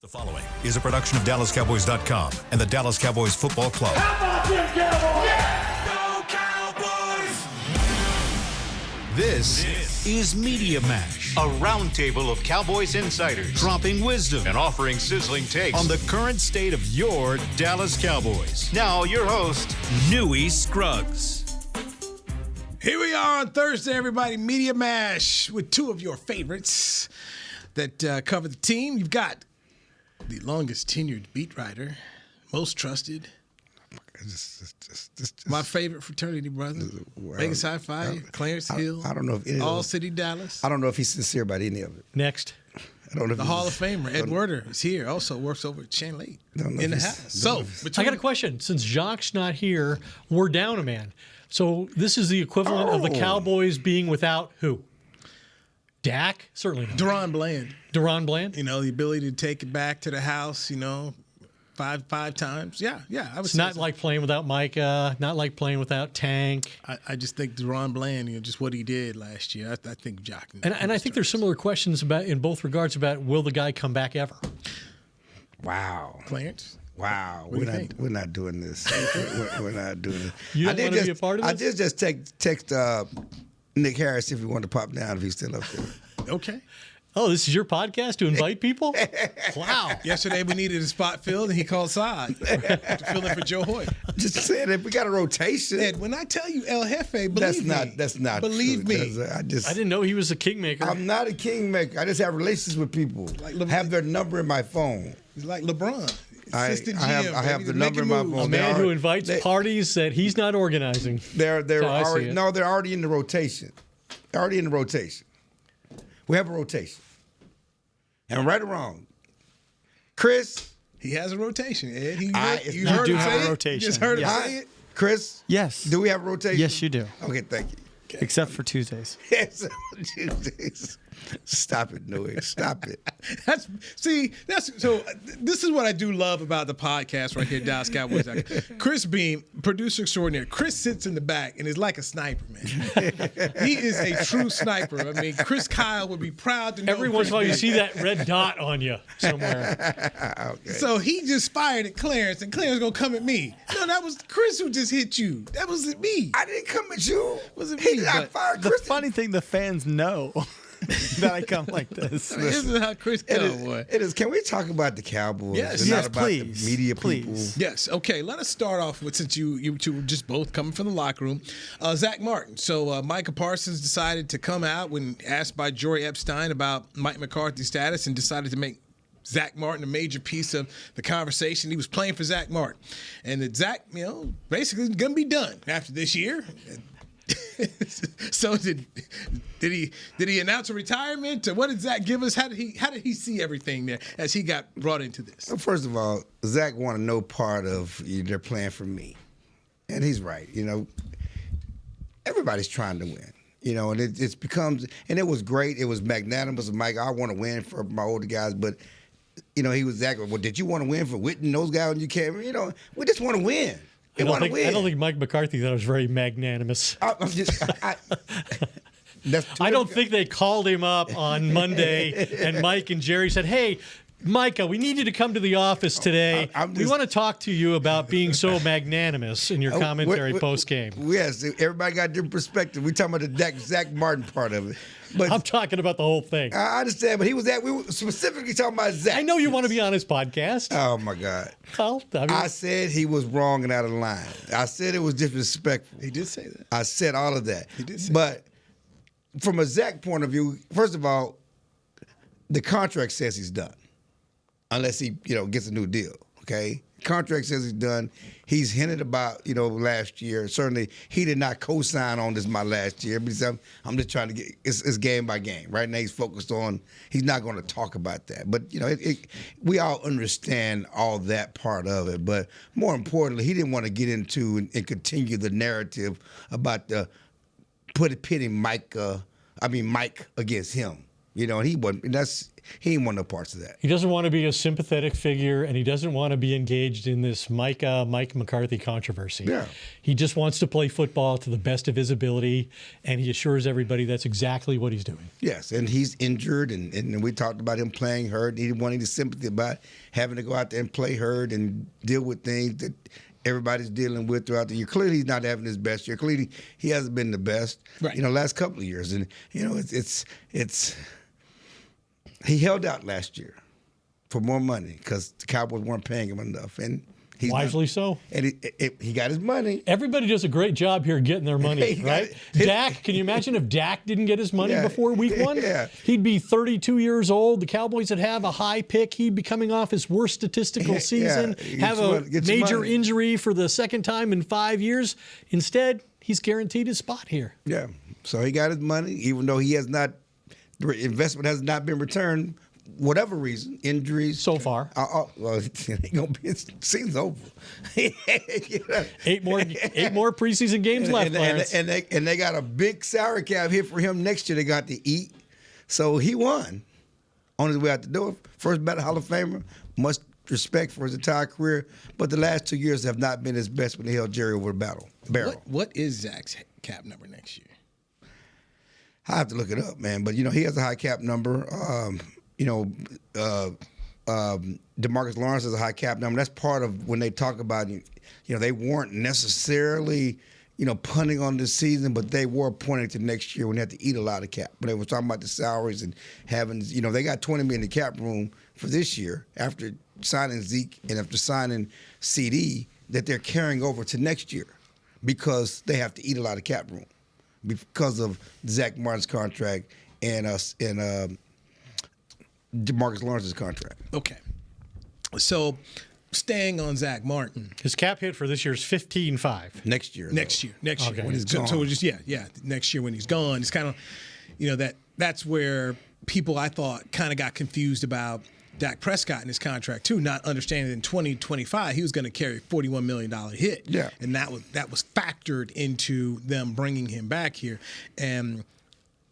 The following is a production of DallasCowboys.com and the Dallas Cowboys Football Club. How about them Cowboys? Go Cowboys! This is Media Mash, a roundtable of Cowboys insiders dropping wisdom and offering sizzling takes on the current state of your Dallas Cowboys. Now, your host, Newy Scruggs. Here we are on Thursday, everybody. Media Mash with two of your favorites that cover the team. You've got the longest tenured beat writer, most trusted, my favorite fraternity brother, Vegas High Five, Clarence Hill. I don't know if All City Dallas. I don't know if he's sincere about any of it. Next. I don't know if The Hall of Famer, Ed Werder, is here. Also works over at Chanley in the house. So, I got a question. Since Jacques not here, we're down a man. So this is the equivalent of the Cowboys being without who? Dak? Certainly not. Deron Bland. Deron Bland? You know, the ability to take it back to the house, you know, five times. Yeah. I was It's not like playing without Micah, not like playing without Tank. I just think Deron Bland, you know, just what he did last year. I think Jock. And I think there's similar questions about in both regards about will the guy come back ever? Wow. Clarence. Wow. What do you think? We're not doing this. we're not doing this. You don't want to be a part of this? I did just text Nick Harris if he wanted to pop down if he's still up there. Okay. Oh, this is your podcast to invite people? Wow. Yesterday we needed a spot filled, and he called Saad to fill in for Joe Hoyt. Just saying that we got a rotation. Ed, when I tell you El Jefe, believe me. That's not believe true, me. I didn't know he was a kingmaker. I'm not a kingmaker. I just have relations with people. I have their number in my phone. He's like LeBron. I have the number in my phone. A man who invites parties that he's not organizing. They're already in the rotation. They're already in the rotation. We have a rotation. And right or wrong, Chris. He has a rotation, Ed. You do have a rotation. You just heard him say it? Chris? Yes. Do we have a rotation? Yes, you do. Okay, thank you. Okay. Except for Tuesdays. Yes, Tuesdays. Stop it, Noe. Stop it. This is what I do love about the podcast right here, Dallas Cowboys. Chris Beam, producer extraordinaire. Chris sits in the back and is like a sniper, man. He is a true sniper. I mean, Chris Kyle would be proud to know. Every once in a while you see that red dot on you somewhere. Okay. So he just fired at Clarence, and Clarence gonna come at me. No, that was Chris who just hit you. That wasn't me. I didn't come at you. Wasn't me. The funny thing, the fans know that I come like this. This is how Chris comes, boy. It is. Can we talk about the Cowboys? Yes. and Yes, not about please. The media Please. people. Yes. Okay. Let us start off with, since you two were just both coming from the locker room, Zack Martin. So Micah Parsons decided to come out when asked by Jory Epstein about Mike McCarthy's status and decided to make Zack Martin a major piece of the conversation. He was playing for Zack Martin, and that Zack, basically is going to be done after this year. So did he announce a retirement? What did Zack give us? How did he see everything there as he got brought into this? Well, first of all, Zack wanted no part of their plan for me, and he's right. Everybody's trying to win. And it becomes, and it was great. It was magnanimous of Mike. I want to win for my older guys, but he was Zack. Well, did you want to win for Witten, those guys when you came? We just want to win. I don't think Mike McCarthy thought it was very magnanimous. I don't think they called him up on Monday and Mike and Jerry said, "Hey, Micah, we need you to come to the office today. We want to talk to you about being so magnanimous in your commentary post-game." Yes, everybody got a different perspective. We're talking about the Zack Martin part of it. But I'm talking about the whole thing. I understand, but we were specifically talking about Zack. I know you want to be on his podcast. Oh, my God. Well, I said he was wrong and out of line. I said it was disrespectful. He did say that. I said all of that. He did say But from a Zack point of view, first of all, the contract says he's done. Unless he, gets a new deal, okay? Contract says he's done. He's hinted about, last year. Certainly, he did not co-sign on this my last year because I'm just trying to get it's game by game. Right now, he's focused on. He's not going to talk about that. But we all understand all that part of it. But more importantly, he didn't want to get into and continue the narrative about pitting Mike against him. You know, and he wasn't. He didn't want no parts of that. He doesn't want to be a sympathetic figure, and he doesn't want to be engaged in this Mike McCarthy controversy. Yeah. He just wants to play football to the best of his ability, and he assures everybody that's exactly what he's doing. Yes, and he's injured, and we talked about him playing hurt. He didn't want any sympathy about having to go out there and play hurt and deal with things that everybody's dealing with throughout the year. Clearly, he's not having his best year. Clearly, he hasn't been the best, right. Last couple of years. And, it's he held out last year for more money because the Cowboys weren't paying him enough. And he's wisely so. And he got his money. Everybody does a great job here getting their money, right? Dak, can you imagine if Dak didn't get his money before week 1? Yeah. He'd be 32 years old. The Cowboys would have a high pick. He'd be coming off his worst statistical season, have a major injury for the second time in 5 years. Instead, he's guaranteed his spot here. Yeah. So he got his money, even though the investment has not been returned, whatever reason, injuries. So far. Well, it ain't gonna be. Season's over. 8 more preseason games left, and they got a big salary cap here for him next year. They got to eat, so he won on his way out the door. First ballot Hall of Famer. Much respect for his entire career, but the last 2 years have not been his best when they held Jerry over the barrel. What is Zach's cap number next year? I have to look it up, man. But, he has a high cap number. DeMarcus Lawrence has a high cap number. That's part of when they talk about, they weren't necessarily, punting on this season, but they were pointing to next year when they had to eat a lot of cap. But they were talking about the salaries and having, they got $20 million in the cap room for this year after signing Zeke and after signing CD that they're carrying over to next year because they have to eat a lot of cap room because of Zack Martin's contract and DeMarcus Lawrence's contract. Okay. So, staying on Zack Martin. His cap hit for this year is 15.5. Next year. Next year when he's gone. So just next year when he's gone. It's kind of, that's where people I thought kind of got confused about Dak Prescott in his contract too, not understanding in 2025 he was going to carry a $41 million hit. Yeah. And that was factored into them bringing him back here. And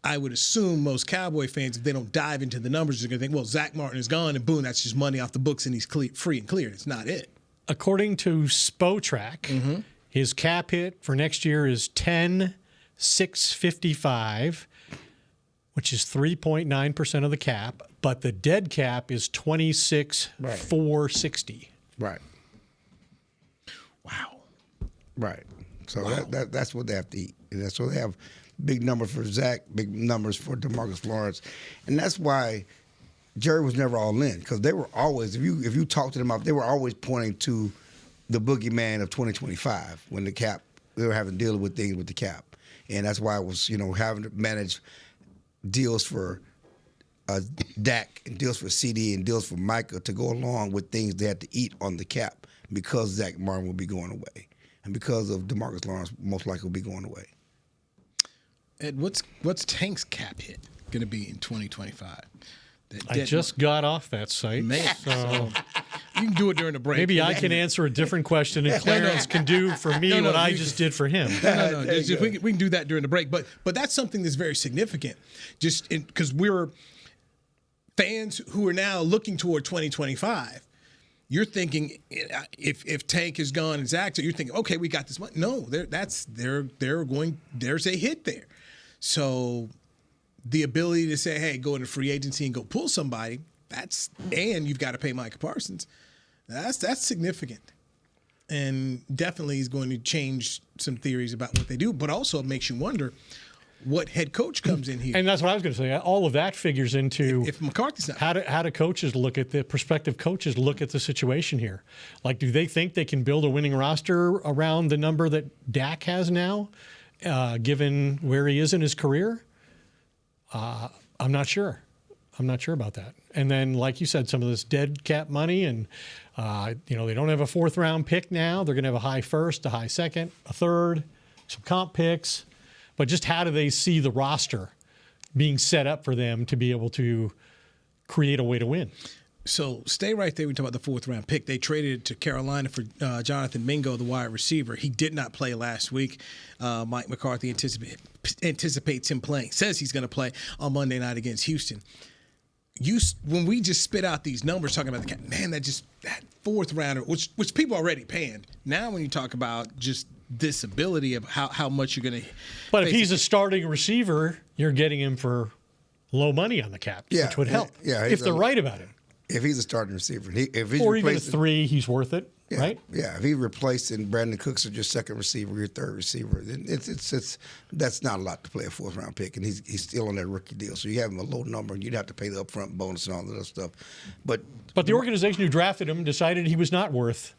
I would assume most Cowboy fans, if they don't dive into the numbers, are going to think, well, Zack Martin is gone, and boom, that's just money off the books, and he's free and cleared. It's not it. According to Spotrac, his cap hit for next year is $10,655, which is 3.9% of the cap, but the dead cap is $26,460. Right. Wow. Right. So that's what they have to eat. And that's what they have. Big numbers for Zach, big numbers for DeMarcus Lawrence. And that's why Jerry was never all in, because they were always, if you talk to them, they were always pointing to the boogeyman of 2025 when they were having to deal with things with the cap. And that's why it was, having to manage deals for Dak and deals for CD and deals for Micah to go along with things they had to eat on the cap because Zack Martin will be going away. And because of DeMarcus Lawrence most likely will be going away. Ed, what's Tank's cap hit going to be in 2025? I just got off that site. Man, so you can do it during the break. Maybe I can answer a different question, and Clarence can do for me what I just did for him. No. We can do that during the break. But that's something that's very significant, just because we're fans who are now looking toward 2025. You're thinking if Tank is gone and Zach, so you're thinking, okay, we got this money. No, there's a hit there. So the ability to say, hey, go into free agency and go pull somebody, and you've got to pay Micah Parsons, that's significant. And definitely is going to change some theories about what they do, but also it makes you wonder what head coach comes in here. And that's what I was going to say. All of that figures into if McCarthy's not. How do coaches look at the prospective coaches look at the situation here? Like, do they think they can build a winning roster around the number that Dak has now, given where he is in his career? I'm not sure. I'm not sure about that. And then, like you said, some of this dead cap money, and they don't have a 4th round pick now. They're going to have a high 1st, a high 2nd, a 3rd, some comp picks. But just how do they see the roster being set up for them to be able to create a way to win? So stay right there. We talk about the fourth-round pick. They traded it to Carolina for Jonathan Mingo, the wide receiver. He did not play last week. Mike McCarthy anticipates him playing. Says he's going to play on Monday night against Houston. When we just spit out these numbers talking about that fourth rounder, which people already paying. Now when you talk about just this ability of how much you're going to. But if he's a starting receiver, you're getting him for low money on the cap, which would help. Yeah, if they're right about it. If he's a starting receiver, if he's or even a 3, he's worth it, right? Yeah, if he's replacing Brandon Cooks as your second receiver, your third receiver, then it's that's not a lot to play a fourth round pick, and he's still on that rookie deal. So you have him a low number, and you'd have to pay the upfront bonus and all that other stuff. But the organization who drafted him decided he was not worth.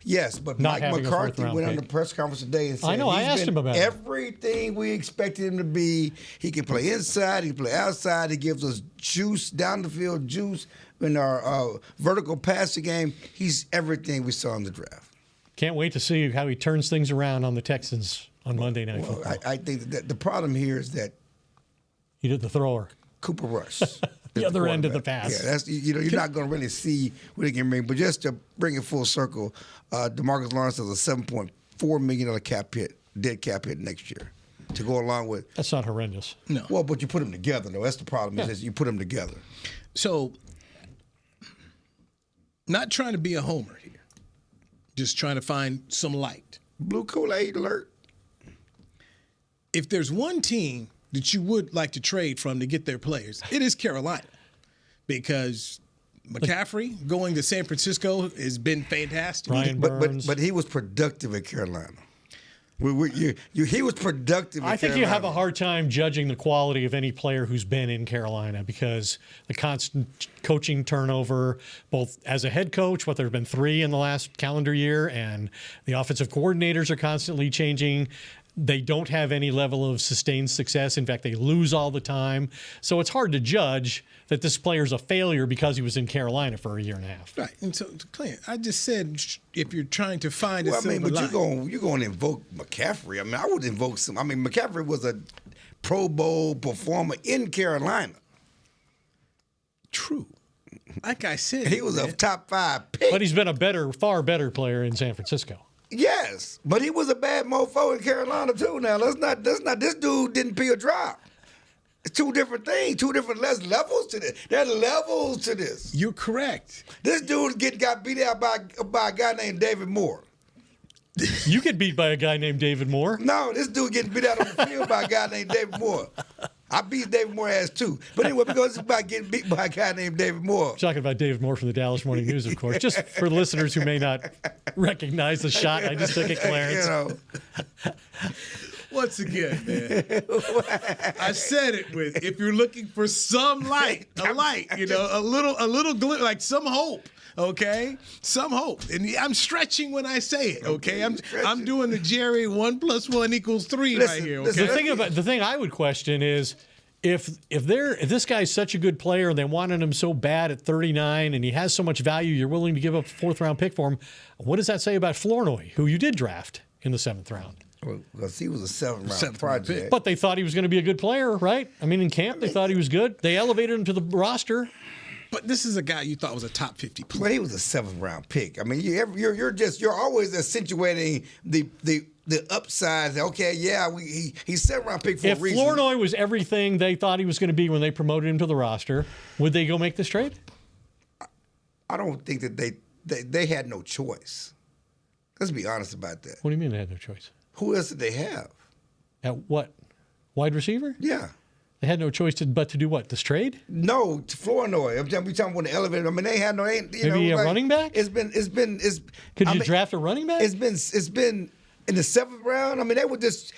Yes, but Mike McCarthy went on the press conference today and said, I know, I asked him about everything we expected him to be. He can play inside, he can play outside. He gives us juice, down the field juice in our vertical passing game. He's everything we saw in the draft. Can't wait to see how he turns things around on the Texans on Monday Night Football. I think that the problem here is that he did the thrower. Cooper Rush. The other end of the pass. Yeah, that's you're not going to really see what he can bring. But just to bring it full circle, DeMarcus Lawrence has a $7.4 million dead cap hit next year to go along with. That's not horrendous. No. Well, but you put them together, though. That's the problem. Is you put them together. So, not trying to be a homer here, just trying to find some light. Blue Kool-Aid alert. If there's one team that you would like to trade from to get their players, it is Carolina, because McCaffrey going to San Francisco has been fantastic. Ryan Burns. But he was productive at Carolina. He was productive. I think you have a hard time judging the quality of any player who's been in Carolina because the constant coaching turnover, both as a head coach, there have been 3 in the last calendar year, and the offensive coordinators are constantly changing. They don't have any level of sustained success. In fact, they lose all the time. So it's hard to judge that this player's a failure because he was in Carolina for a year and a half. Right. And so, Clint, I just said if you're trying to find a silver line. But you're going to invoke McCaffrey. I mean, I would invoke some. I mean, McCaffrey was a Pro Bowl performer in Carolina. True. Like I said, he was a top 5 pick. But he's been a far better player in San Francisco. Yes, but he was a bad mofo in Carolina too. Now let's not. This dude didn't pee a drop. It's 2 different things, 2 different levels to this. There are levels to this. You're correct. This dude got beat out by a guy named David Moore. You get beat by a guy named David Moore? No, this dude getting beat out on the field by a guy named David Moore. I beat David Moore ass too. But anyway, because it's about getting beat by a guy named David Moore. I'm talking about David Moore from the Dallas Morning News, of course. Just for listeners who may not recognize the shot I just took at Clarence. Once again, man, I said it with, if you're looking for some light, a little glimmer, like some hope. Okay, some hope, and I'm stretching when I say it. Okay, I'm doing the Jerry 1 + 1 = 3 right here. Okay? The thing I would question is if this guy's such a good player and they wanted him so bad at 39 and he has so much value, you're willing to give up a 4th round pick for him. What does that say about Flournoy, who you did draft in the 7th round? Well, because he was a 7th round project. But they thought he was going to be a good player, right? I mean, in camp they thought he was good. They elevated him to the roster. But this is a guy you thought was a top 50 player. Well, he was a 7th round pick. I mean, you're always accentuating the upsides. Okay, yeah, he's 7th round pick for a reason. If Flournoy was everything they thought he was going to be when they promoted him to the roster, would they go make this trade? I don't think that they had no choice. Let's be honest about that. What do you mean they had no choice? Who else did they have? At what? Wide receiver? Yeah. They had no choice but to do what? This trade? No, to Flournoy. I'm talking about the elevator. I mean, they had no. Maybe a running back. Could you draft a running back? It's been in the 7th round. I mean, they were just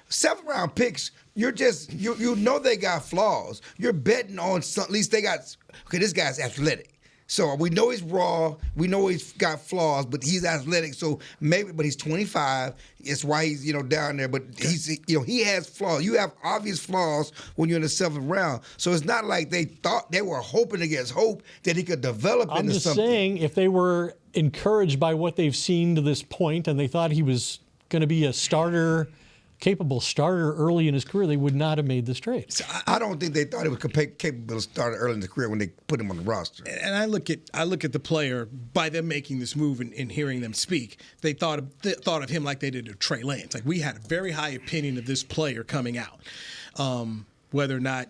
7th round picks. You're just you know they got flaws. You're betting on some. At least they got. Okay, this guy's athletic. So we know he's raw. We know he's got flaws, but he's athletic. So maybe, but he's 25. It's why he's down there. But he's he has flaws. You have obvious flaws when you're in the 7th round. So it's not like they thought they were hoping against hope that he could develop into something. I'm just saying, if they were encouraged by what they've seen to this point, and they thought he was going to be a starter capable starter early in his career, they would not have made this trade. So I don't think they thought he was capable of starting early in his career when they put him on the roster. And I look at the player by them making this move and hearing them speak. They thought of him like they did of Trey Lance. Like, we had a very high opinion of this player coming out. Whether or not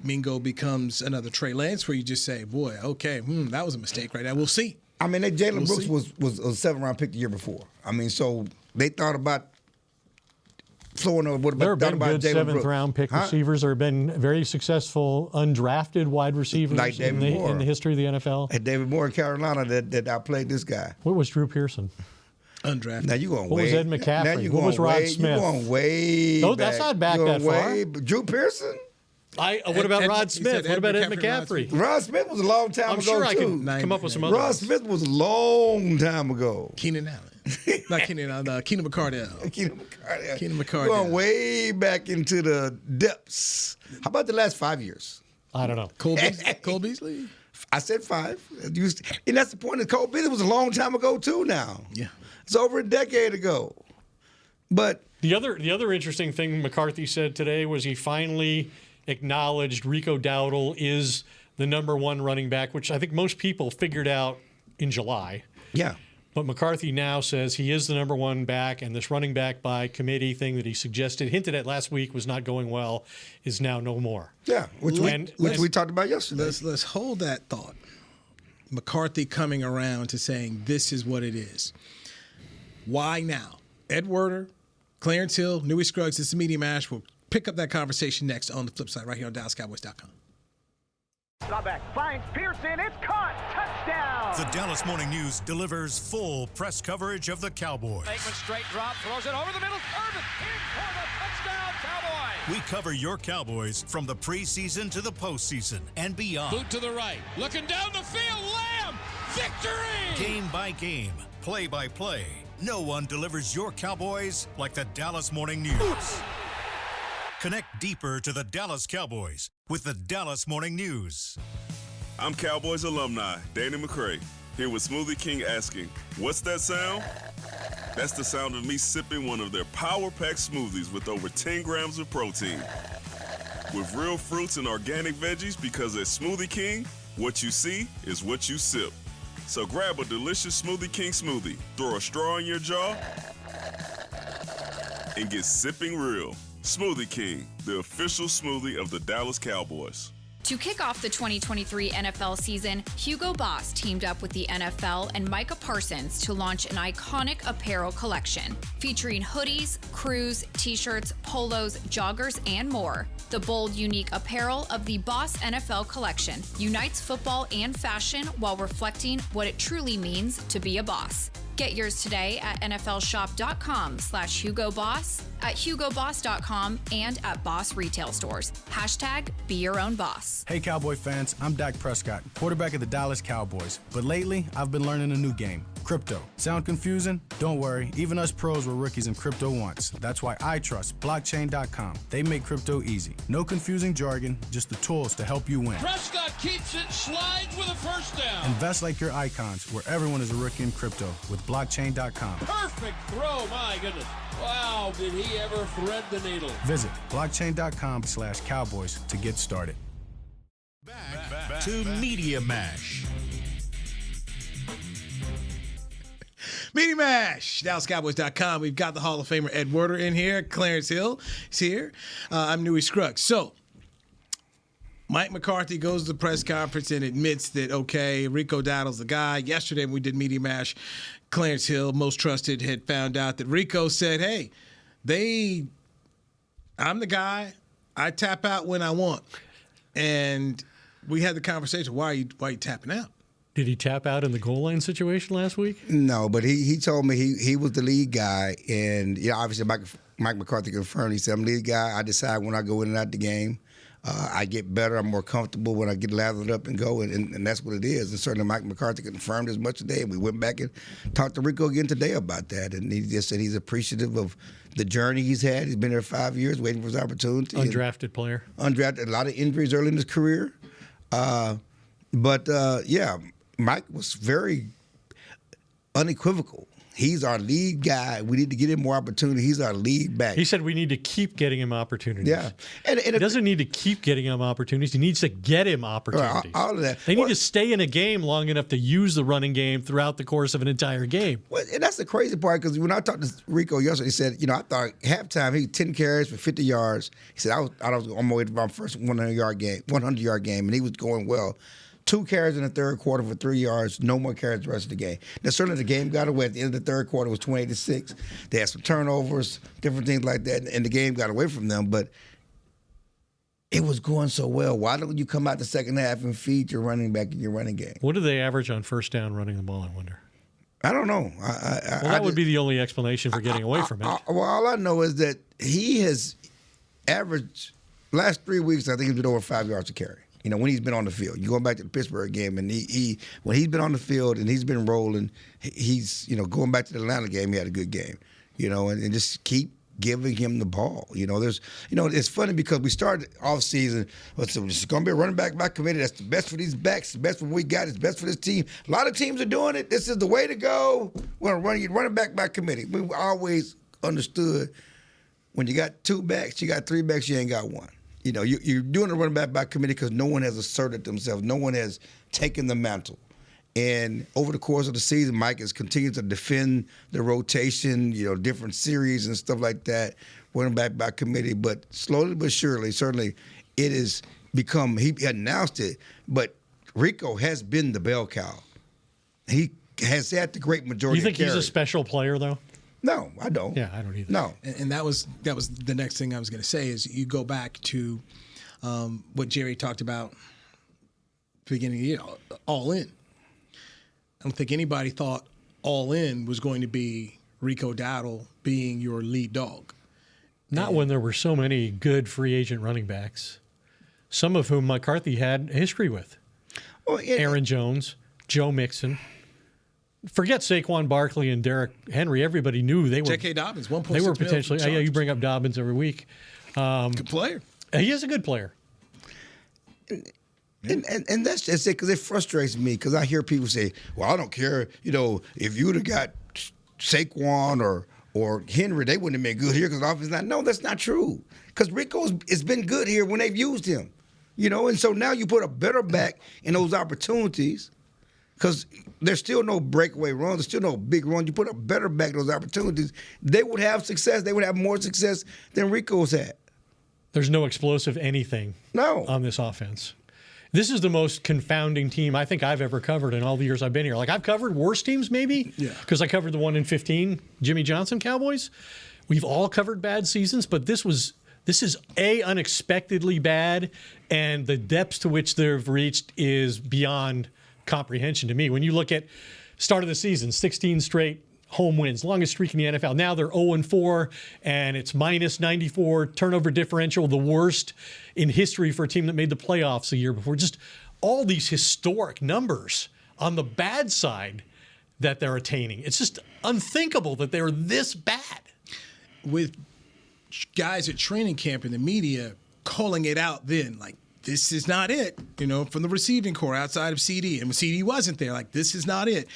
Mingo becomes another Trey Lance, where you just say, boy, okay, that was a mistake right now. We'll see. I mean, Jalen Brooks was a 7th-round pick the year before. I mean, so they thought about flowing over. What There have been about good Jalen Brooks? 7th-round pick receivers. There have been very successful undrafted wide receivers like in the history of the NFL. And David Moore in Carolina that outplayed this guy. What was Drew Pearson? Undrafted. Now you going What was Ed McCaffrey? What was Rod Smith? You're going way No, back. that's not back that far. Drew Pearson? What about Rod Smith? What about Ed McCaffrey? Rod Smith was a long time ago, I'm sure I too. can come up with some other Rod ones. Smith was a long time ago. Keenan Allen. Not Keenan Allen, Keenan McCardell. Keenan McCardell. Keenan McCardell. Going way back into the depths. How about the last 5 years? I don't know. Cole Beasley? I said 5. And that's the point. Cole Beasley was a long time ago, too, now. Yeah. It's over a decade ago. But The other interesting thing McCarthy said today was he finally acknowledged Rico Dowdle is the number 1 running back, which I think most people figured out in July. yeah. But McCarthy now says he is the number 1 back, and this running back by committee thing that he hinted at last week was not going well, is now no more. Yeah, which we talked about yesterday. Let's hold that thought. McCarthy coming around to saying this is what it is. Why now? Ed Werder, Clarence Hill, Newey Scruggs, it's the Media Mash. We'll pick up that conversation next on the flip side right here on DallasCowboys.com. Back finds Pearson. It's caught. Touchdown. The Dallas Morning News delivers full press coverage of the Cowboys. Bateman straight drop, throws it over the middle. Irvin in for the touchdown, Cowboys. We cover your Cowboys from the preseason to the postseason and beyond. Boot to the right. Looking down the field. Lamb. Victory. Game by game, play by play. No one delivers your Cowboys like the Dallas Morning News. Connect deeper to the Dallas Cowboys with the Dallas Morning News. I'm Cowboys alumni Danny McCray, here with Smoothie King asking, what's that sound? That's the sound of me sipping one of their power-packed smoothies with over 10 grams of protein. With real fruits and organic veggies, because at Smoothie King, what you see is what you sip. So grab a delicious Smoothie King smoothie, throw a straw in your jaw, and get sipping real. Smoothie King, the official smoothie of the Dallas Cowboys. To kick off the 2023 NFL season, Hugo Boss teamed up with the NFL and Micah Parsons to launch an iconic apparel collection featuring hoodies, crews, t-shirts, polos, joggers, and more. The bold, unique apparel of the Boss NFL collection unites football and fashion while reflecting what it truly means to be a boss. Get yours today at nflshop.com/HugoBoss, at HugoBoss.com, and at Boss retail stores. #Be your own boss. Hey Cowboy fans, I'm Dak Prescott, quarterback of the Dallas Cowboys. But lately, I've been learning a new game, crypto. Sound confusing? Don't worry, even us pros were rookies in crypto once. That's why I trust blockchain.com. They make crypto easy. No confusing jargon, just the tools to help you win. Prescott keeps it, slides with a first down. Invest like your icons, where everyone is a rookie in crypto with blockchain.com. Perfect throw, my goodness. Wow, did he ever thread the needle. Visit blockchain.com/Cowboys to get started. Back to Media Mash. Media Mash, DallasCowboys.com. We've got the Hall of Famer Ed Werder in here. Clarence Hill is here. I'm Newey Scruggs. So, Mike McCarthy goes to the press conference and admits that, okay, Rico Dowdle's the guy. Yesterday when we did Media Mash, Clarence Hill, most trusted, had found out that Rico said, hey, I'm the guy. I tap out when I want. And we had the conversation, why are you tapping out? Did he tap out in the goal line situation last week? No, but he told me he was the lead guy, and obviously Mike McCarthy confirmed. He said, I'm the lead guy. I decide when I go in and out the game. I get better. I'm more comfortable when I get lathered up and go, and that's what it is. And certainly Mike McCarthy confirmed as much today, and we went back and talked to Rico again today about that, and he just said he's appreciative of the journey he's had. He's been there 5 years waiting for his opportunity. Undrafted player. Undrafted, a lot of injuries early in his career. But Mike was very unequivocal He's our lead guy. We need to get him more opportunity. He's our lead back. He said we need to keep getting him opportunities. Yeah. And he doesn't need to keep getting him opportunities. He needs to get him opportunities. All of that. They need to stay in a game long enough to use the running game throughout the course of an entire game. Well, and that's the crazy part, because when I talked to Rico yesterday, he said, I thought halftime he 10 carries for 50 yards. He said, I was on my way to my first 100-yard game, and he was going well. 2 carries in the third quarter for 3 yards. No more carries the rest of the game. Now, certainly the game got away. At the end of the third quarter, it was 28-6. They had some turnovers, different things like that, and the game got away from them. But it was going so well. Why don't you come out the second half and feed your running back in your running game? What do they average on first down running the ball, I wonder? I don't know. That would be the only explanation for getting away from it. Well, all I know is that he has averaged, last 3 weeks, I think he's been over 5 yards a carry. When he's been on the field. You go back to the Pittsburgh game, and when he's been on the field and he's been rolling, he's going back to the Atlanta game, he had a good game. And just keep giving him the ball. It's funny because we started off season. It's going to be a running back by committee. That's the best for these backs. The best for what we got. It's best for this team. A lot of teams are doing it. This is the way to go. We're going to run you running back by committee. We always understood when you got 2 backs, you got 3 backs, you ain't got 1. You're doing a running back by committee because no one has asserted themselves. No one has taken the mantle. And over the course of the season, Mike has continued to defend the rotation, different series and stuff like that, running back by committee. But slowly but surely, certainly, it has become, he announced it, but Rico has been the bell cow. He has had the great majority of carries. You think he's a special player, though? No, I don't. Yeah, I don't either. No. And that was the next thing I was going to say is you go back to what Jerry talked about beginning of the year, all in. I don't think anybody thought all in was going to be Rico Dowdle being your lead dog. Not when there were so many good free agent running backs, some of whom McCarthy had a history with. Aaron Jones, Joe Mixon. Forget Saquon Barkley and Derrick Henry. Everybody knew they were. J.K. Dobbins, 1.6 They were potentially. Yeah, you bring up Dobbins every week. Good player. He is a good player. And that's just it, because it frustrates me, because I hear people say, well, I don't care, if you'd have got Saquon or Henry, they wouldn't have been good here because the offense is not. No, that's not true, because Rico has been good here when they've used him. And so now you put a better back in those opportunities, because there's still no breakaway runs. There's still no big runs. You put a better back in those opportunities, they would have success. They would have more success than Rico's had. There's no explosive anything on this offense. This is the most confounding team I think I've ever covered in all the years I've been here. Like, I've covered worse teams maybe, because I covered the one in 2015, Jimmy Johnson Cowboys. We've all covered bad seasons, but this is unexpectedly bad, and the depths to which they've reached is beyond comprehension to me. When you look at start of the season, 16 straight home wins, longest streak in the NFL. Now they're 0-4, and it's minus 94 turnover differential, the worst in history for a team that made the playoffs a year before. Just all these historic numbers on the bad side that they're attaining. It's just unthinkable that they're this bad. With guys at training camp in the media calling it out then, like, this is not it, from the receiving core outside of CD. And CD wasn't there, like, this is not it.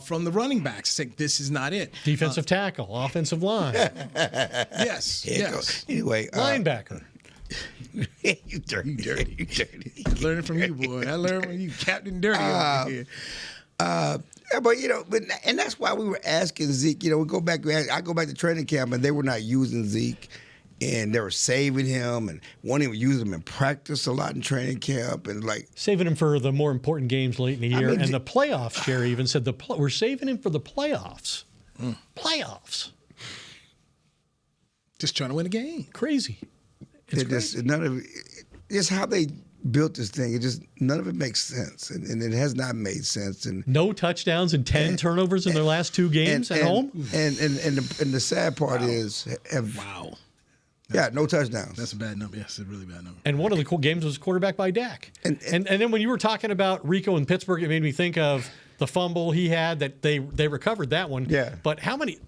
From the running backs, saying, this is not it. Defensive tackle, offensive line. Yes. Anyway. Linebacker. You dirty. Learning from you, boy. I learned from you, Captain Dirty over here. But and that's why we were asking Zeke. I go back to training camp, and they were not using Zeke. And they were saving him and wanting to use him in practice a lot in training camp, and saving him for the more important games late in the year. And the playoffs, Jerry even said we're saving him for the playoffs. Playoffs. Just trying to win a game. Crazy. It's crazy. It's how they built this thing. None of it makes sense, and it has not made sense. And no touchdowns and 10 turnovers in their last 2 games at home. And the sad part is, wow. Yeah, no touchdowns. That's a bad number. Yes, it's a really bad number. And one of the games was quarterback by Dak. And then when you were talking about Rico in Pittsburgh, it made me think of the fumble he had that they recovered that one. Yeah. But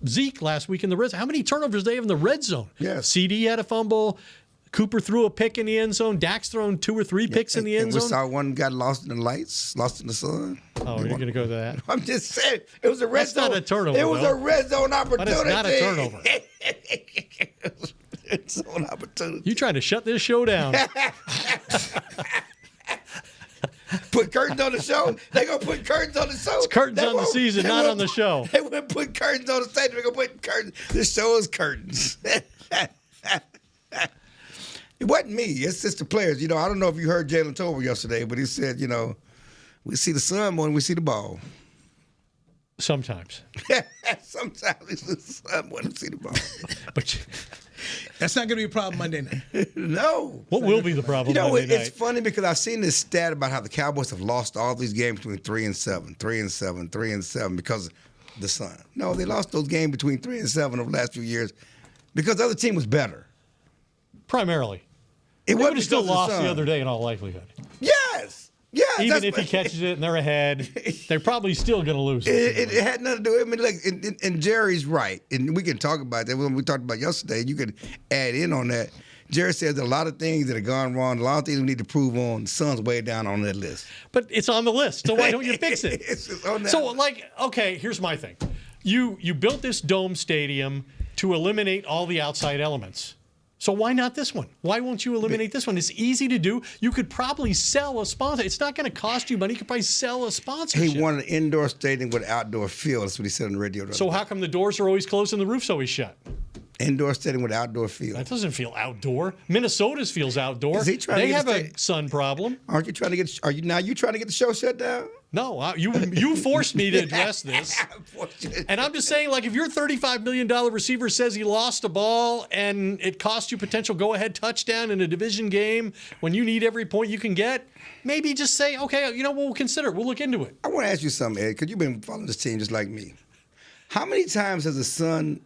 Zeke last week in the red zone, how many turnovers did they have in the red zone? Yes. CD had a fumble. Cooper threw a pick in the end zone. Dak's thrown 2 or 3 picks in the end zone. We saw one got lost in the lights, lost in the sun. Oh, you're going to go to that? I'm just saying. It was a red zone. That's not a turnover, It was a red zone opportunity. But it's not a turnover. Red zone opportunity. You trying to shut this show down. Put curtains on the show. They gonna put curtains on the show. It's curtains on the season, not on the show. They wouldn't put curtains on the stage. They're gonna put curtains. This show is curtains. It wasn't me. It's just the players. You know, I don't know if you heard Jalen Tolbert yesterday, but he said, you know, we see the sun more than we see the ball. Sometimes. Sometimes it's the sun more than we see the ball. But that's not going to be a problem Monday night. No. What will be the problem Monday night? It's funny because I've seen this stat about how the Cowboys have lost all these games between 3-7, 3-7, 3-7 because of the sun. No, they lost those games between 3-7 over the last few years because the other team was better. Primarily. It would have still lost the other day in all likelihood. Yes. Yes. Even if he catches it and they're ahead, they're probably still going to lose. It had nothing to do with it. I mean, and Jerry's right. And we can talk about that. When we talked about yesterday, you could add in on that. Jerry says there are a lot of things that have gone wrong, a lot of things we need to prove on. The Sun's way down on that list. But it's on the list, so why don't you fix it? It's on that so, list. Okay, here's my thing. You built this dome stadium to eliminate all the outside elements. So why not this one? Why won't you eliminate this one? It's easy to do. You could probably sell a sponsor. It's not going to cost you money. You could probably sell a sponsorship. He wanted an indoor stadium with outdoor field. That's what he said on the radio. So how come the doors are always closed and the roof's always shut? Indoor stadium with outdoor field. That doesn't feel outdoor. Minnesota's feels outdoor. They have a sun problem. Aren't you trying to get? Are you trying to get the show shut down? No, you forced me to address this. And I'm just saying, like, if your $35 million receiver says he lost a ball and it cost you potential go-ahead touchdown in a division game when you need every point you can get, maybe just say, okay, you know, we'll consider it. We'll look into it. I want to ask you something, Ed, because you've been following this team just like me. How many times has the Sun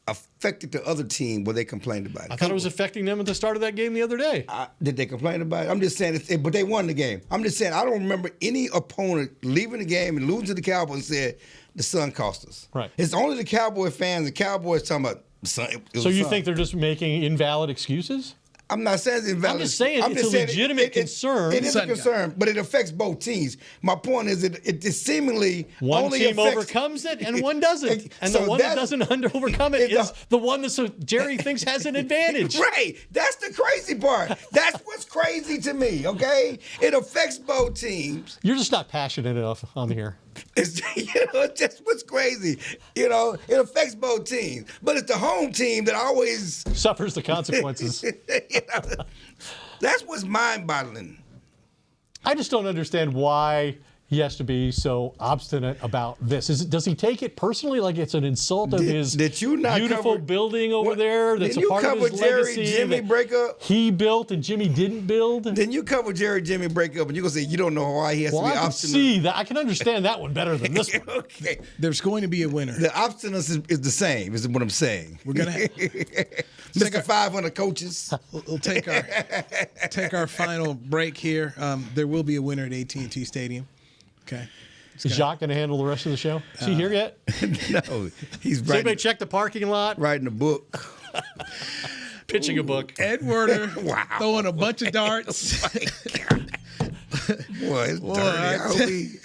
affected the other team where they complained about it? I thought it was affecting them at the start of that game the other day. Did they complain about it? I'm just saying, but they won the game. I'm just saying, I don't remember any opponent leaving the game and losing to the Cowboys and said, the Sun cost us. Right. It's only the Cowboy fans, the Cowboys talking about the Sun. So you think they're just making invalid excuses? I'm not saying it's invalid. I'm just saying it's a legitimate concern. It is a concern, but it affects both teams. My point is it seemingly one only team affects, overcomes it and one doesn't. And so the one that doesn't overcome it is the one that Jerry thinks has an advantage. Right. That's the crazy part. That's what's crazy to me, okay? It affects both teams. You're just not passionate enough on here. It's, just what's crazy. It affects both teams. But it's the home team that always suffers the consequences. That's what's mind-boggling. I just don't understand why he has to be so obstinate about this. Does he take it personally, like it's an insult of his beautiful building over there that's a part of his legacy? Jimmy breakup? He built and Jimmy didn't build? Then you cover Jimmy breakup and you're going to say you don't know why he has to be obstinate. See that. I can understand that one better than this one. Okay. There's going to be a winner. The obstinacy is the same, is what I'm saying. We're going to Mr. 500 coaches. We'll take our final break here. There will be a winner at AT&T Stadium. Okay. Is Jacques going to handle the rest of the show? Is he here yet? No. He's Does anybody check the parking lot? Writing a book. Pitching a book. Ed Werder throwing a bunch of darts. Oh my God. Boy, it's dirty. I hope he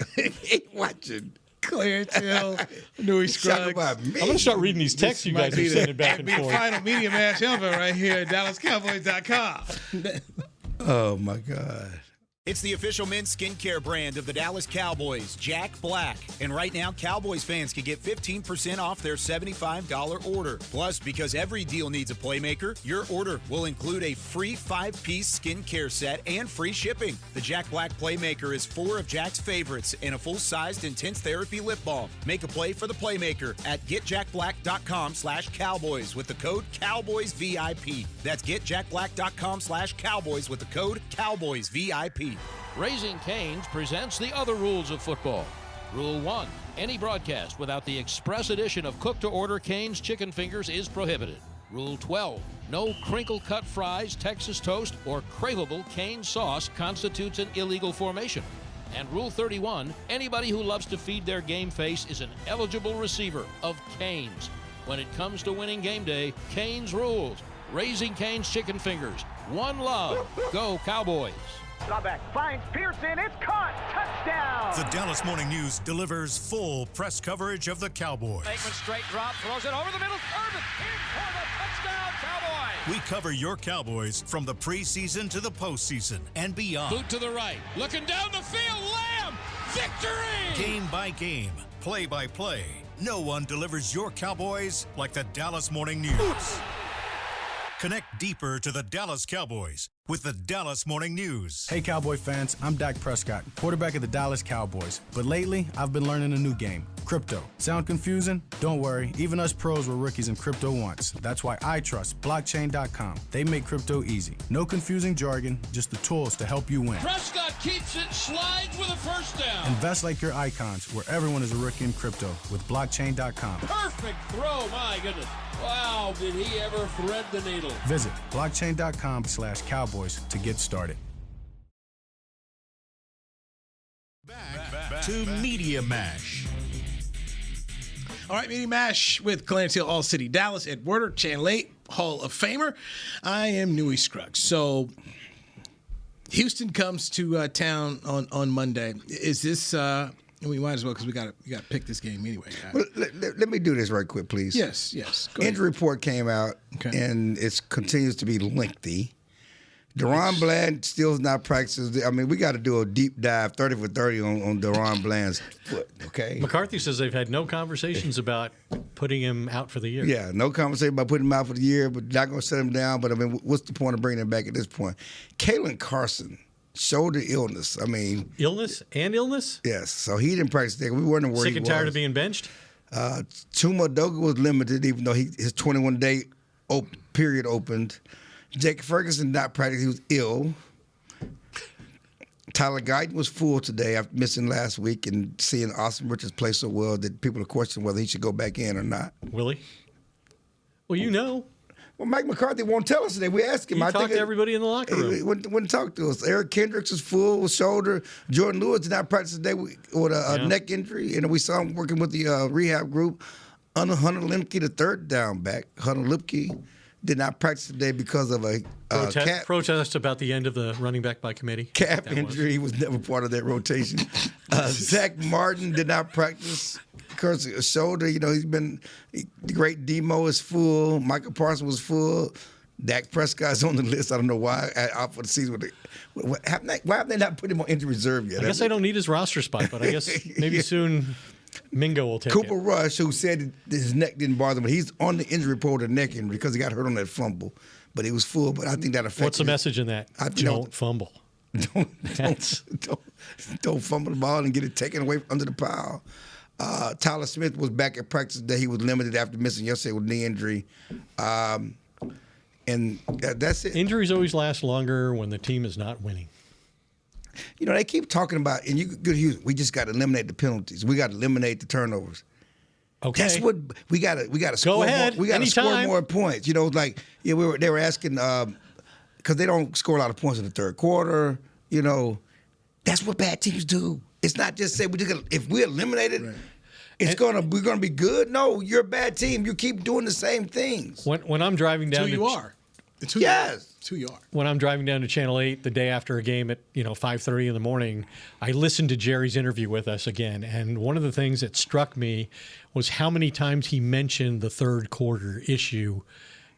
ain't watching. Clarence Hill, Louis Scruggs. I'm going to start reading these texts you guys are sending back and forth. Final media match ever right here at DallasCowboys.com. Oh, my God. It's the official men's skincare brand of the Dallas Cowboys, Jack Black. And right now, Cowboys fans can get 15% off their $75 order. Plus, because every deal needs a playmaker, your order will include a free 5-piece skincare set and free shipping. The Jack Black Playmaker is 4 of Jack's favorites and a full-sized intense therapy lip balm. Make a play for the Playmaker at getjackblack.com/Cowboys with the code CowboysVIP. That's getjackblack.com/Cowboys with the code CowboysVIP. Raising Cane's presents the other rules of football. Rule 1. Any broadcast without the express edition of cook-to-order Cane's chicken fingers is prohibited. Rule 12. No crinkle-cut fries, Texas toast, or craveable Cane sauce constitutes an illegal formation. And Rule 31. Anybody who loves to feed their game face is an eligible receiver of Cane's. When it comes to winning game day, Cane's rules. Raising Cane's chicken fingers. One love. Go Cowboys. Back finds Pearson. It's caught. Touchdown. The Dallas Morning News delivers full press coverage of the Cowboys. Aikman straight drop. Throws it over the middle. Irvin in for the touchdown. Cowboys. We cover your Cowboys from the preseason to the postseason and beyond. Boot to the right. Looking down the field. Lamb. Victory. Game by game, play by play. No one delivers your Cowboys like the Dallas Morning News. Connect deeper to the Dallas Cowboys with the Dallas Morning News. Hey, Cowboy fans, I'm Dak Prescott, quarterback of the Dallas Cowboys. But lately, I've been learning a new game, crypto. Sound confusing? Don't worry, even us pros were rookies in crypto once. That's why I trust blockchain.com. They make crypto easy. No confusing jargon, just the tools to help you win. Prescott keeps it, slides with a first down. Invest like your icons, where everyone is a rookie in crypto with blockchain.com. Perfect throw, my goodness. Wow, did he ever thread the needle. Visit blockchain.com/Cowboys to get started. Back to Media Mash. All right, Media Mash with Clarence Hill, All City Dallas, Ed Werder, Channel 8, Hall of Famer. I am Newey Scruggs. So Houston comes to town on Monday. Is this... we might as well because we got to pick this game anyway. Well, let me do this right quick, please. Yes. Go ahead. Injury report came out, and it continues to be lengthy. Deron Bland still is not practicing. I mean, we got to do a deep dive, 30 for 30 on Deron Bland's foot, okay? McCarthy says they've had no conversations about putting him out for the year. Yeah, no conversation about putting him out for the year, but not going to set him down. But, I mean, what's the point of bringing him back at this point? Kalen Carson. Shoulder illness. I mean, illness and illness. Yes, so he didn't practice there. We weren't worried. Sick and tired of being benched. Tuma Doga was limited, even though his 21-day period opened. Jake Ferguson not practice. He was ill. Tyler Guyton was full today after missing last week and seeing Austin Richards play so well that people are questioning whether he should go back in or not. Will he? Well, you know. Well, Mike McCarthy won't tell us today. We asked him. He talked to everybody in the locker room. He wouldn't talk to us. Eric Kendricks was full with shoulder. Jordan Lewis did not practice today with a neck injury. And we saw him working with the rehab group. Hunter Lemke, the third down back. Hunter Lemke did not practice today because of a protest about the end of the running back by committee. Calf injury. He was never part of that rotation. Zack Martin did not practice. Because of shoulder, he's been the great Demo is full. Michael Parsons was full. Dak Prescott's on the list. I don't know why out for the season. Why have they not put him on injury reserve yet? I guess they don't need his roster spot, but I guess maybe soon Mingo will take Cooper it. Rush, who said his neck didn't bother him, but he's on the injury report of neck injury because he got hurt on that fumble. But he was full. But I think that affected. What's the message in that? Don't fumble. Don't fumble the ball and get it taken away under the pile. Tyler Smith was back at practice today. He was limited after missing yesterday with knee injury. And that's it. Injuries always last longer when the team is not winning. They keep talking about, and we just got to eliminate the penalties. We got to eliminate the turnovers. Okay. That's what we got to score. Go ahead. We got to score more points. They were asking because they don't score a lot of points in the third quarter. That's what bad teams do. It's not just say if we eliminate it, we're gonna be good. No, you're a bad team. You keep doing the same things. When I'm driving down, it's who you are. It's who you are. It's who you are. When I'm driving down to Channel 8 the day after a game at 5:30 in the morning, I listened to Jerry's interview with us again, and one of the things that struck me was how many times he mentioned the third quarter issue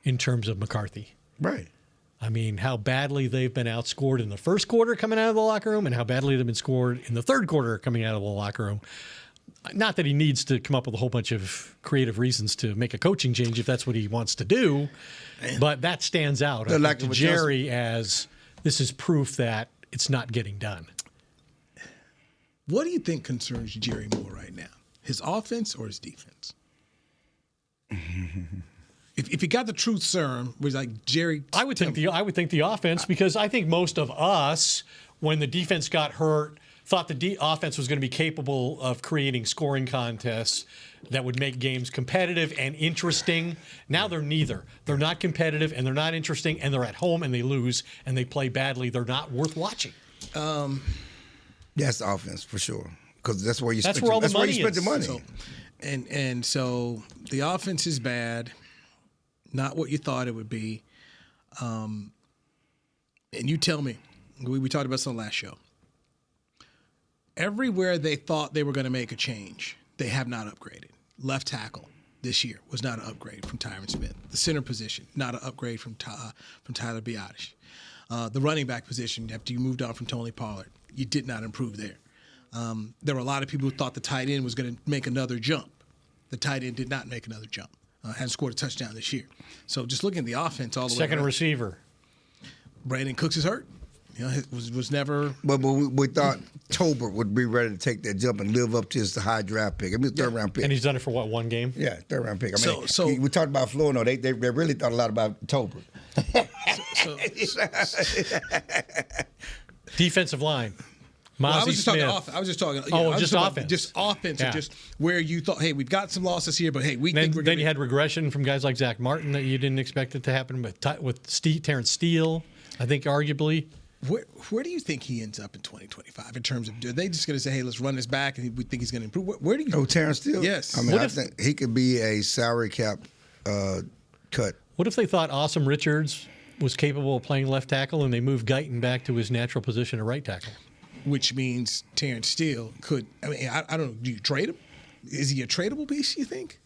in terms of McCarthy. Right. I mean, how badly they've been outscored in the first quarter coming out of the locker room and how badly they've been scored in the third quarter coming out of the locker room. Not that he needs to come up with a whole bunch of creative reasons to make a coaching change if that's what he wants to do, but that stands out to Jerry as this is proof that it's not getting done. What do you think concerns Jerry more right now? His offense or his defense? If he got the truth serum, was like Jerry. I would think the offense, because I think most of us, when the defense got hurt, thought the offense was going to be capable of creating scoring contests that would make games competitive and interesting. Now they're neither. They're not competitive and they're not interesting, and they're at home and they lose and they play badly. They're not worth watching. That's the offense for sure, because that's where you spend the money. So, and so the offense is bad. Not what you thought it would be. And you tell me, we talked about this on the last show. Everywhere they thought they were going to make a change, they have not upgraded. Left tackle this year was not an upgrade from Tyron Smith. The center position, not an upgrade from Tyler Biadasz. The running back position, after you moved on from Tony Pollard, you did not improve there. There were a lot of people who thought the tight end was going to make another jump. The tight end did not make another jump. Hasn't scored a touchdown this year. So just looking at the offense all the way Second around. receiver. Brandon Cooks is hurt. Was never. But we thought Tolbert would be ready to take that jump and live up to his high draft pick. I mean, third round pick. And he's done it for what, one game? Yeah, third round pick. I mean, So we talked about Florida. They really thought a lot about Tolbert. Defensive line. Well, I Mozzie was just Smith. talking. I was just talking. Just offense. Just offense, Yeah. and just where you thought, hey, we've got some losses here, but hey, Then you had regression from guys like Zack Martin that you didn't expect it to happen, but with Terrence Steele, I think arguably. Where do you think he ends up in 2025 in terms of, are they just going to say, hey, let's run this back and we think he's going to improve? Where do you? Oh, Terrence Steele? Yes. I mean, I think he could be a salary cap cut. What if they thought Awesome Richards was capable of playing left tackle and they moved Guyton back to his natural position of right tackle? Which means Terrence Steele could, I mean, I don't know, do you trade him? Is he a tradable piece, you think?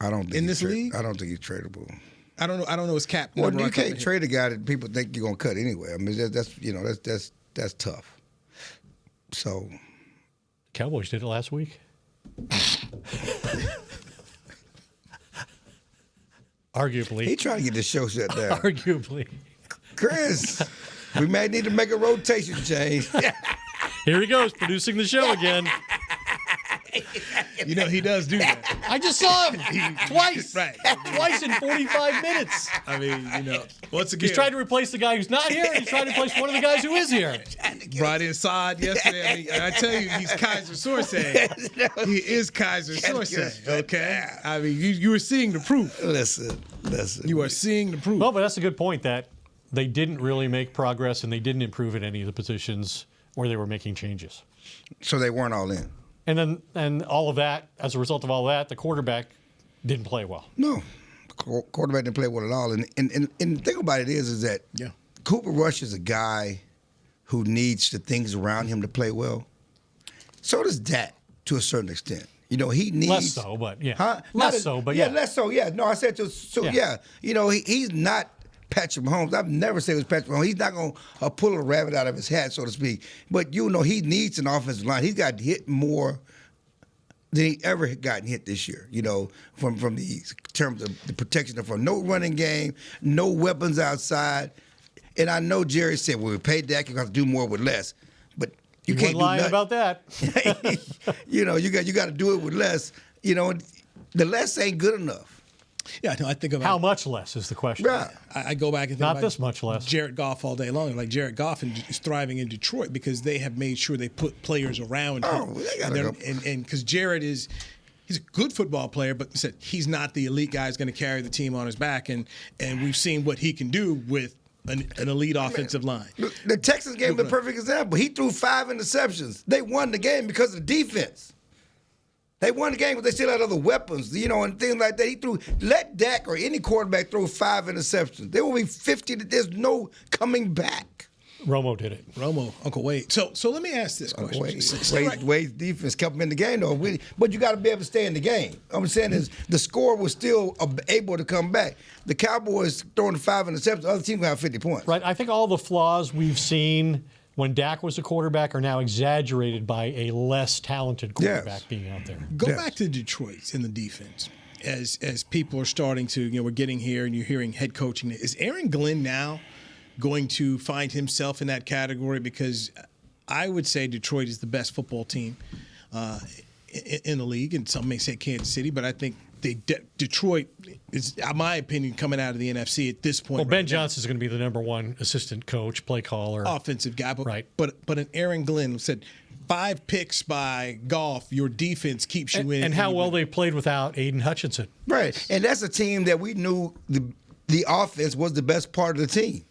I don't think in this league? I don't think he's tradable. I don't know his cap. Well, you can't trade a guy that people think you're gonna cut anyway. I mean, that's tough. So, Cowboys did it last week. Arguably, he trying to get the show shut down. Arguably, Chris, we may need to make a rotation change. Here he goes, producing the show again. You know, he does do that. I just saw him twice. Right. Twice in 45 minutes. I mean, you know, once again. He's trying to replace the guy who's not here. He's trying to replace one of the guys who is here. Brought inside yesterday. I mean, I tell you, he's Kaiser Sorsay. He is Kaiser Sorsay, okay? I mean, you were seeing the proof. Listen. You are seeing the proof. Well, but that's a good point that they didn't really make progress and they didn't improve at any of the positions where they were making changes. So they weren't all in. And all of that, as a result of all that, the quarterback didn't play well. No, quarterback didn't play well at all. And the thing about it is that Cooper Rush is a guy who needs the things around him to play well. So does Dak to a certain extent. You know, he needs less so, but yeah, huh? less so, but yeah, less so. Yeah, no, I said yeah. You know, he's not Patrick Mahomes. I've never said it was Patrick Mahomes. He's not going to pull a rabbit out of his hat, so to speak. But, you know, he needs an offensive line. He's got hit more than he ever gotten hit this year, you know, from the terms of the protection from no running game, no weapons outside. And I know Jerry said, well, we paid Dak, you have to do more with less. But you can't do lying nothing about that. You know, you got to do it with less. You know, the less ain't good enough. Yeah, no, I think about how much less is the question. Right. I go back and think not about this much less. Jared Goff all day long. Like Jared Goff is thriving in Detroit because they have made sure they put players around him. Oh, they gotta go. And because Jared he's a good football player, but he's not the elite guy who's going to carry the team on his back. And we've seen what he can do with an elite offensive line. The Texans gave him the perfect example. He threw 5 interceptions. They won the game because of the defense. They won the game, but they still had other weapons, you know, and things like that. Let Dak or any quarterback throw 5 interceptions. There will be 50. There's no coming back. Romo did it. Uncle Wade. So let me ask this question. Wade's defense kept him in the game, though. But you got to be able to stay in the game. I'm saying is the score was still able to come back. The Cowboys throwing 5 interceptions, the other team going to have 50 points. Right. I think all the flaws we've seen when Dak was a quarterback are now exaggerated by a less talented quarterback being out there. Go back to Detroit in the defense. As people are starting to, you know, we're getting here and you're hearing head coaching. Is Aaron Glenn now going to find himself in that category? Because I would say Detroit is the best football team in the league, and some may say Kansas City, but I think Detroit is, in my opinion, coming out of the NFC at this point. Well, Ben Johnson is going to be the number one assistant coach, play caller, offensive guy. But, right. But an Aaron Glenn said 5 picks by Goff, your defense keeps you in. And how well they played without Aiden Hutchinson. Right, and that's a team that we knew the offense was the best part of the team.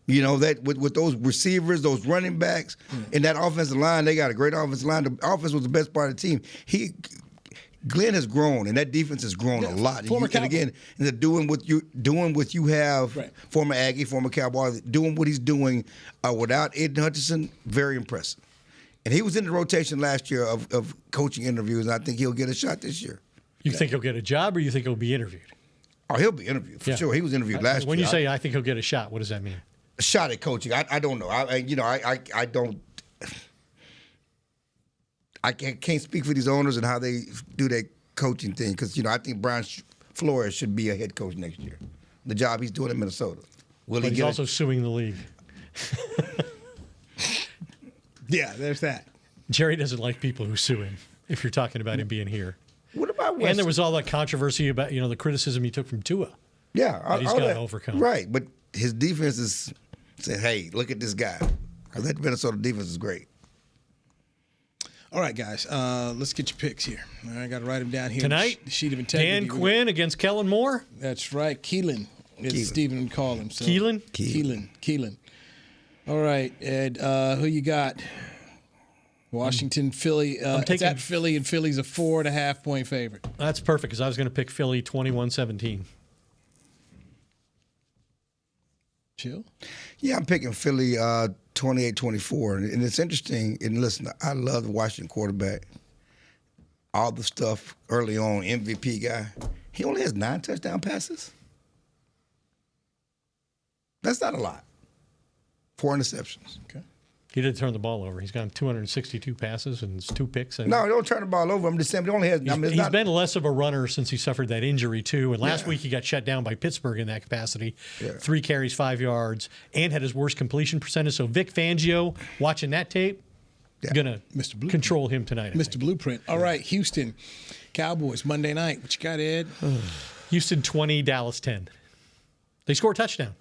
You know, that with those receivers, those running backs, and that offensive line, they got a great offensive line. The offense was the best part of the team. Glenn has grown, and that defense has grown a lot. Former and again, and they're doing what you have. Right. Former Aggie, former Cowboy, doing what he's doing without Aiden Hutchinson. Very impressive. And he was in the rotation last year of coaching interviews, and I think he'll get a shot this year. You think he'll get a job, or you think he'll be interviewed? Oh, he'll be interviewed for sure. He was interviewed last year. When you say I think he'll get a shot, what does that mean? A shot at coaching. I don't know. I don't. I can't speak for these owners and how they do their coaching thing because I think Brian Flores should be a head coach next year. The job he's doing in Minnesota. But he's also suing the league. Yeah, there's that. Jerry doesn't like people who sue him. If you're talking about him being here. What about West? And there was all that controversy about the criticism he took from Tua. Yeah, that he's got to overcome. Right, but his defense is saying, "Hey, look at this guy." That Minnesota defense is great. All right, guys, let's get your picks here. All right, I got to write them down here. Tonight, the sheet of integrity. Dan Quinn against Kellen Moore. That's right, Keelan, as Stephen would call him. So. Keelan. All right, Ed, who you got? Washington, Philly. It's at Philly, and Philly's a 4.5-point favorite. That's perfect because I was going to pick Philly 21-17. Chill? Yeah, I'm picking Philly 28-24. And it's interesting. And listen, I love the Washington quarterback. All the stuff early on, MVP guy. He only has 9 touchdown passes. That's not a lot. 4 interceptions. Okay. He did turn the ball over. He's got 262 passes and 2 picks. No, don't turn the ball over. I'm just saying, he only has. He's been less of a runner since he suffered that injury too. And last week he got shut down by Pittsburgh in that capacity. Yeah. 3 carries, 5 yards, and had his worst completion percentage. So Vic Fangio, watching that tape, gonna control him tonight. Mr. Blueprint. All right, Houston Cowboys Monday night. What you got, Ed? Houston 20, Dallas 10. They score a touchdown.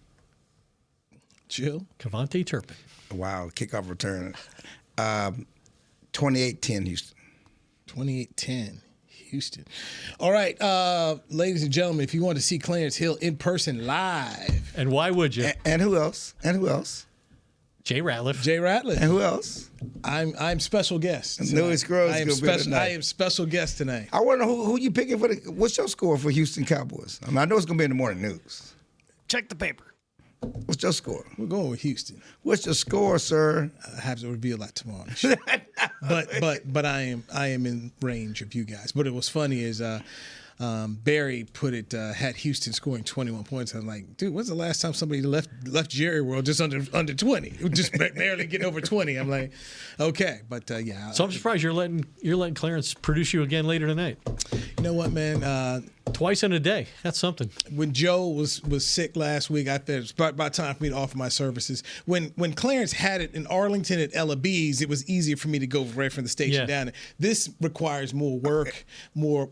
Chill. Kevontae Turpin. Wow, kickoff return. 28-10 Houston. 28-10 Houston. All right, ladies and gentlemen, if you want to see Clarence Hill in person live. And why would you? And who else? Jay Ratliff. And who else? I'm special guest. Louis Scruggs. I am special guest tonight. I want to know who you picking for what's your score for Houston Cowboys? I know it's going to be in the morning news. Check the paper. What's your score? We're going with Houston. What's your score, sir? I have to reveal that tomorrow. but I am in range of you guys. But it was funny is Barry had Houston scoring 21 points. I'm like, dude, when's the last time somebody left Jerry World just under 20? Just barely getting over 20. I'm like, okay, but yeah. So I'm surprised you're letting Clarence produce you again later tonight. You know what, man? Twice in a day. That's something. When Joe was sick last week, I felt it's about time for me to offer my services. When Clarence had it in Arlington at Ella B's, it was easier for me to go right from the station down there. This requires more work, more.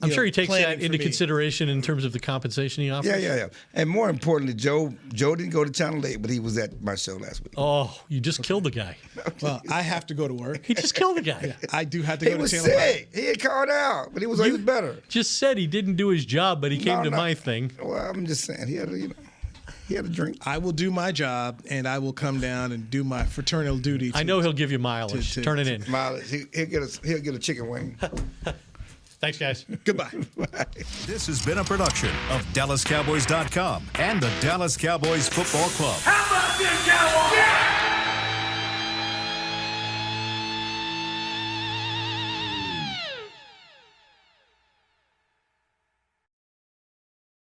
I'm sure he takes that into consideration in terms of the compensation he offers. Yeah. And more importantly, Joe didn't go to Channel 8, but he was at my show last week. Oh, you just killed the guy. Well, I have to go to work. He just killed the guy. Yeah, I do have to go to Channel 8. He was sick. He had called out, but he was better. Just said he didn't do his job, but he came to my thing. Well, I'm just saying he had a drink. I will do my job, and I will come down and do my fraternal duty. I know he'll give you mileage. Turn it in. Mileage. He'll get a chicken wing. Thanks, guys. Goodbye. Bye. This has been a production of DallasCowboys.com and the Dallas Cowboys Football Club. How about this, Cowboys? Yeah!